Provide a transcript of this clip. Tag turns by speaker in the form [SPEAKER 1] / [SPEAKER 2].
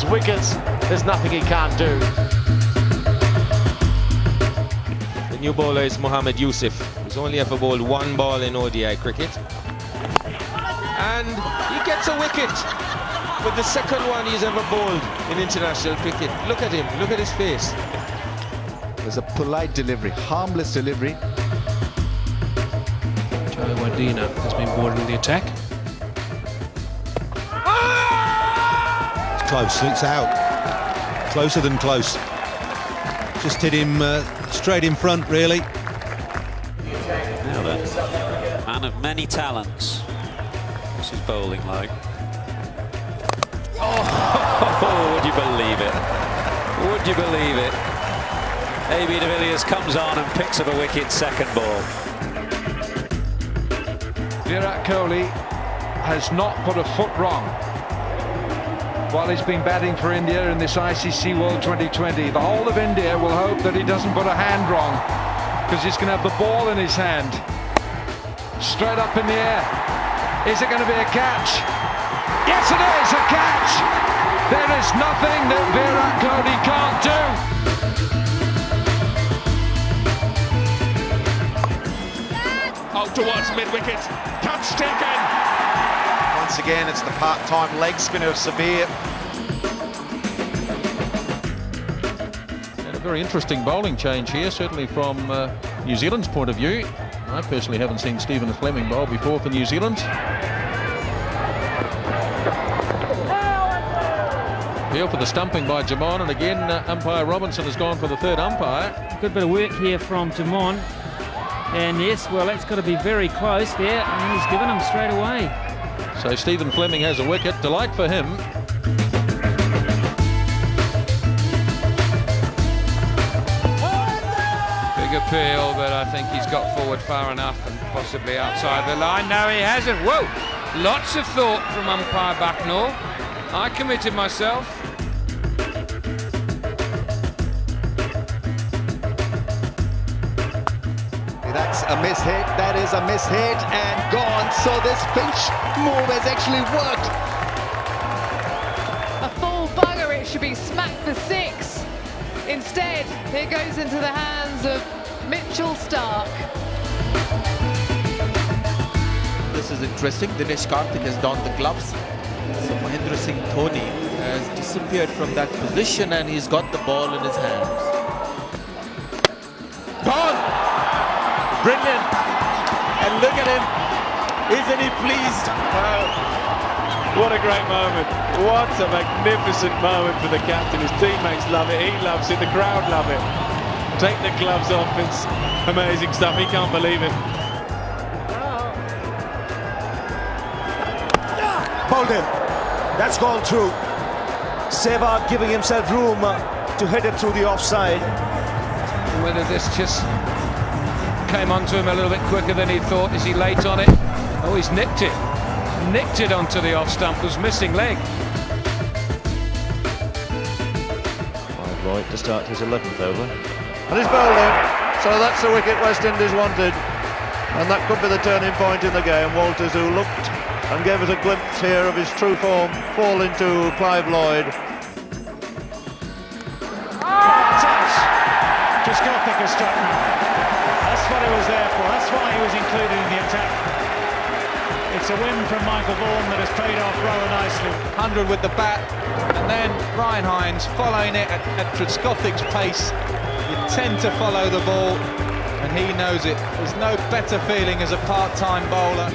[SPEAKER 1] wickets, there's nothing he can't do.
[SPEAKER 2] The new bowler is Mohamed Yusuf, who's only ever bowled one ball in ODI cricket. And he gets a wicket with the second one he's ever bowled in international cricket. Look at him, look at his face.
[SPEAKER 3] There's a polite delivery, harmless delivery.
[SPEAKER 4] Joe Wadena has been boarding the attack.
[SPEAKER 5] It's close, it's out. Closer than close. Just hit him straight in front, really.
[SPEAKER 6] Now then, man of many talents. What's his bowling like? Oh, would you believe it? Would you believe it? A.B. de Villiers comes on and picks up a wicket, second ball.
[SPEAKER 7] Virat Kohli has not put a foot wrong while he's been batting for India in this ICC World 2020. The whole of India will hope that he doesn't put a hand wrong, because he's going to have the ball in his hand. Straight up in the air. Is it going to be a catch? Yes, it is a catch! There is nothing that Virat Kohli can't do.
[SPEAKER 1] Out towards mid-wicket, catch taken!
[SPEAKER 3] Once again, it's the part-time leg spinner of Sabir.
[SPEAKER 7] And a very interesting bowling change here, certainly from New Zealand's point of view. I personally haven't seen Stephen Fleming bowl before for New Zealand. Appeal for the stumping by Jamon, and again umpire Robinson has gone for the third umpire.
[SPEAKER 8] Good bit of work here from Jamon. And yes, well, that's got to be very close there, and he's given him straight away.
[SPEAKER 7] So Stephen Fleming has a wicket. Delight for him.
[SPEAKER 9] Big appeal, but I think he's got forward far enough and possibly outside the line. No, he hasn't. Whoa! Lots of thought from umpire Bucknell. I committed myself.
[SPEAKER 3] That's a mishit, that is a mishit, and gone. So this pinch move has actually worked.
[SPEAKER 10] A full bugger, it should be smacked for six. Instead, it goes into the hands of Mitchell Stark.
[SPEAKER 11] This is interesting. Dinesh Karthik has donned the gloves. So Mahendra Singh Dhoni has disappeared from that position and he's got the ball in his hands.
[SPEAKER 1] Gone! Brilliant! And look at him! Isn't he pleased? Wow! What a great moment. What a magnificent moment for the captain. His teammates love it, he loves it, the crowd love it. Take the gloves off, it's amazing stuff, he can't believe it.
[SPEAKER 12] Bowled him. That's gone through. Sehwag giving himself room to hit it through the offside.
[SPEAKER 9] Whether this just came onto him a little bit quicker than he thought. Is he late on it? Oh, he's nicked it. Nicked it onto the off stump. Was missing leg.
[SPEAKER 13] Wide right to start his 11th over. And he's bowled him. So that's the wicket West Indies wanted. And that could be the turning point in the game. Walters, who looked and gave us a glimpse here of his true form, fall into Clive Lloyd.
[SPEAKER 14] Just got thicker stuff. That's what he was there for. That's why he was included in the attack. It's a win from Michael Vaughan that has paid off rather nicely.
[SPEAKER 15] 100 with the bat, and then Ryan Hines following it at Trescothic's pace. You tend to follow the ball, and he knows it. There's no better feeling as a part-time bowler.